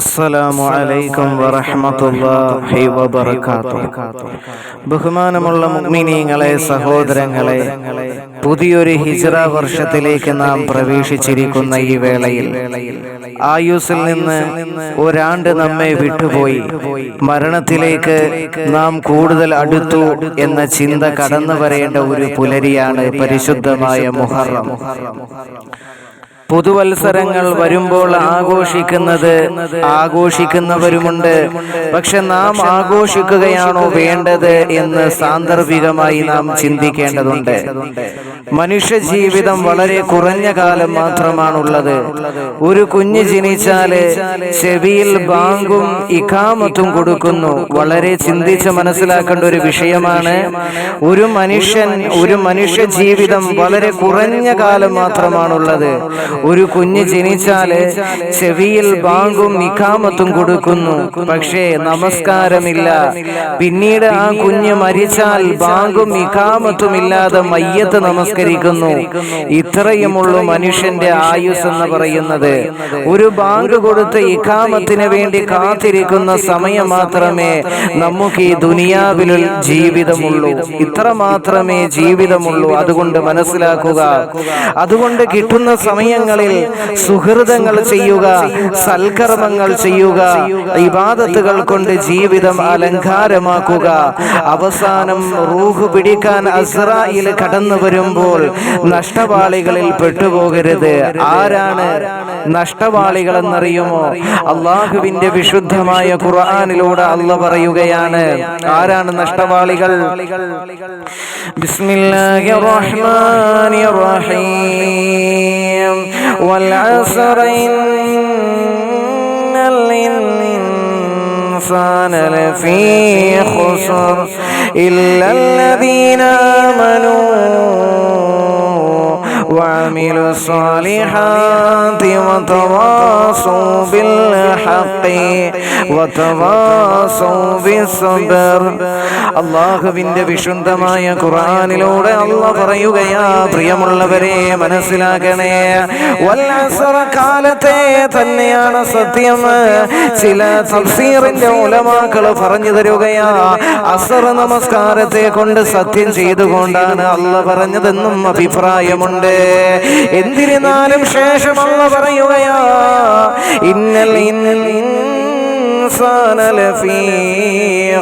അസ്സലാമു അലൈക്കും വറഹ്മത്തുള്ളാഹി വബറകാതുഹു. ബഹുമാനമുള്ള മുഅ്മിനീങ്ങളെ, സഹോദരങ്ങളെ, പുതിയൊരു ഹിജ്റ വർഷത്തിലേക്ക് നാം പ്രവേശിച്ചിരിക്കുന്ന ഈ വേളയിൽ ആയുസ്സിൽ നിന്ന് ഒരാണ്ട് നമ്മെ വിട്ടുപോയി മരണത്തിലേക്ക് നാം കൂടുതൽ അടുത്തു എന്ന ചിന്ത കടന്നു വരേണ്ട ഒരു പുലരിയാണ് പരിശുദ്ധമായ മുഹറം. പുതുവത്സരങ്ങൾ വരുമ്പോൾ ആഘോഷിക്കുന്നവരുമുണ്ട്. പക്ഷെ നാം ആഘോഷിക്കുകയാണോ വേണ്ടത് എന്ന് സാന്ദർഭികമായി നാം ചിന്തിക്കേണ്ടതുണ്ട്. മനുഷ്യ ജീവിതം വളരെ കുറഞ്ഞ കാലം മാത്രമാണുള്ളത്. ഒരു കുഞ്ഞ് ജനിച്ചാല് ചെവിയിൽ ബാങ്കും ഇഖാമത്തും കൊടുക്കുന്നു. വളരെ ചിന്തിച്ച് മനസ്സിലാക്കേണ്ട ഒരു വിഷയമാണ്. ഒരു മനുഷ്യ ജീവിതം വളരെ കുറഞ്ഞ കാലം മാത്രമാണുള്ളത്. ഒരു കുഞ്ഞ് ജനിച്ചാല് ചെവിയിൽ ബാങ്കും ഇഖാമത്തും കൊടുക്കുന്നു, പക്ഷേ നമസ്കാരമില്ല. പിന്നീട് ആ കുഞ്ഞ് മരിച്ചാൽ ബാങ്കും ഇഖാമത്തും ഇല്ലാതെ മയ്യത്ത് നമസ്കരിക്കുന്നു. ഇത്രയുമുള്ളൂ മനുഷ്യന്റെ ആയുസ് എന്ന് പറയുന്നത്. ഒരു ബാങ്ക് കൊടുത്ത് ഇഖാമത്തിന് വേണ്ടി കാത്തിരിക്കുന്ന സമയം മാത്രമേ നമുക്ക് ഈ ദുനിയാവിൽ ജീവിതമുള്ളൂ. ഇത്ര മാത്രമേ ജീവിതമുള്ളൂ. അതുകൊണ്ട് മനസ്സിലാക്കുക. അതുകൊണ്ട് കിട്ടുന്ന സമയങ്ങളിൽ സുഹൃതങ്ങൾ ചെയ്യുക, സൽക്കർമ്മങ്ങൾ ചെയ്യുക, ഇബാദത്തുകൾ കൊണ്ട് ജീവിതം അലങ്കാരമാക്കുക. അവസാനം റൂഹ് പിടിക്കാൻ അസ്റായിൽ കടന്നു വരുമ്പോൾ നഷ്ടവാളികളിൽ പെട്ടുപോകരുത്. ആരാണ് നഷ്ടവാളികൾ എന്നറിയുമോ? അള്ളാഹുവിന്റെ വിശുദ്ധമായ ഖുർആനിലൂടെ അല്ലാഹ് പറയുകയാണ്, ആരാണ് നഷ്ടവാളികൾ? ബിസ്മില്ലാഹിർ റഹ്മാനിർ റഹീം. വൽ അസ്ർ ഇന്നൽ ഇൻസാന ലഫീ ഖുസ്ർ ഇല്ലല്ലദീന ആമനൂ وعملوا الصالحات وتواصوا بالحق وتواصوا بالصبر. അല്ലാഹുവിന്റെ വിശുദ്ധമായ ഖുർആനിലൂടെ അല്ലാഹ് പറയുകയാ, പ്രിയമുള്ളവരെ മനസ്സിലാക്കണേ, വൽ അസ്ർ, കാലത്തെ തന്നെയാണ് സത്യം. ചില തഫ്സീറിന്റെ ഉലമാക്കൾ പറഞ്ഞു തരുകയാ, അസ്ർ നമസ്കാരത്തെ കൊണ്ട് സത്യം ചെയ്തുകൊണ്ടാണ് അല്ലാഹ് പറഞ്ഞതെന്നും അഭിപ്രായമുണ്ട്. എന്തിരുന്നാലും ശേഷം അല്ലാഹ് പറയുകയാ, ഇന്നൽ ഇൻസാന ലഫീ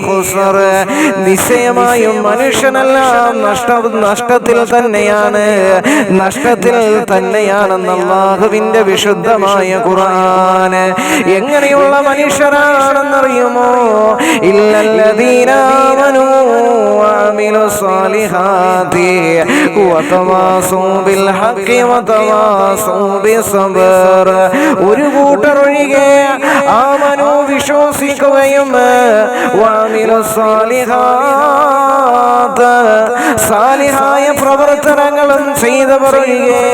ഖുസ്ർ, നിശ്ചയമായും മനുഷ്യനെല്ലാം നഷ്ടത്തിൽ തന്നെയാണെന്ന് അല്ലാഹുവിന്റെ വിശുദ്ധമായ ഖുർആൻ. എങ്ങനെയുള്ള മനുഷ്യരാണെന്നറിയുമോ? ഇല്ലല്ലദീന ആമനൂ വഅമിലു സ്വാലിഹാത്തി വതവാസൂ ബിൽ ഹഖി വതവാസൂ ബിസ്സബ്ർ. ഒരു കൂട്ടർ ഒഴികെ ആമനൂ, വിശ്വസിക്കുകയും, വഅമിലു സ്വാലിഹാത്ത്, സാലിഹായ പ്രവർത്തനങ്ങളും ചെയ്തവർ ഒഴികെ,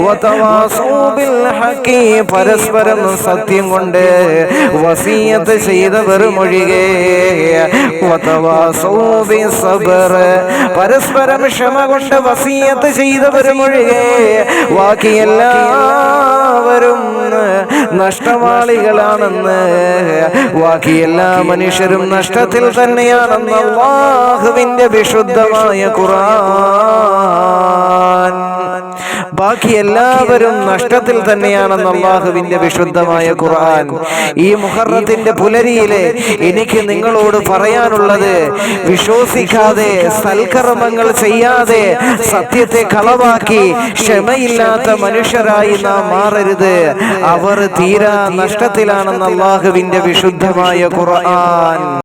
വതവാസൂ ബിൽ ഹഖി, പരസ്പരം സത്യം കൊണ്ട് വസിയത്ത് ചെയ്തവരും ഒഴികെ, വതവാസൂ ബിസ്സബ്ർ, പരസ്പരം ക്ഷമ കൊണ്ട് വസിയത്ത് ചെയ്തവരും ഒഴികെ ബാക്കി എല്ലാവരും നഷ്ടവാളികളാണെന്ന്, ബാക്കി എല്ലാ മനുഷ്യരും നഷ്ടത്തിൽ തന്നെയാണെന്ന് അല്ലാഹുവിന്റെ വിശുദ്ധമായ ഖുർആൻ. ബാക്കി എല്ലാവരും നഷ്ടത്തിൽ തന്നെയാണെന്ന് അല്ലാഹുവിന്റെ വിശുദ്ധമായ ഖുർആൻ. ഈ മുഹറത്തിന്റെ പുലരിയിലെ എനിക്ക് നിങ്ങളോട് പറയാനുള്ളത്, വിശ്വസിക്കാതെ സൽക്കർമ്മങ്ങൾ ചെയ്യാതെ സത്യത്തെ കളവാക്കി ക്ഷമയില്ലാത്ത മനുഷ്യരായി നാം മാറരുത്. അവർ തീരാ നഷ്ടത്തിലാണെന്ന് അല്ലാഹുവിന്റെ വിശുദ്ധമായ ഖുർആൻ.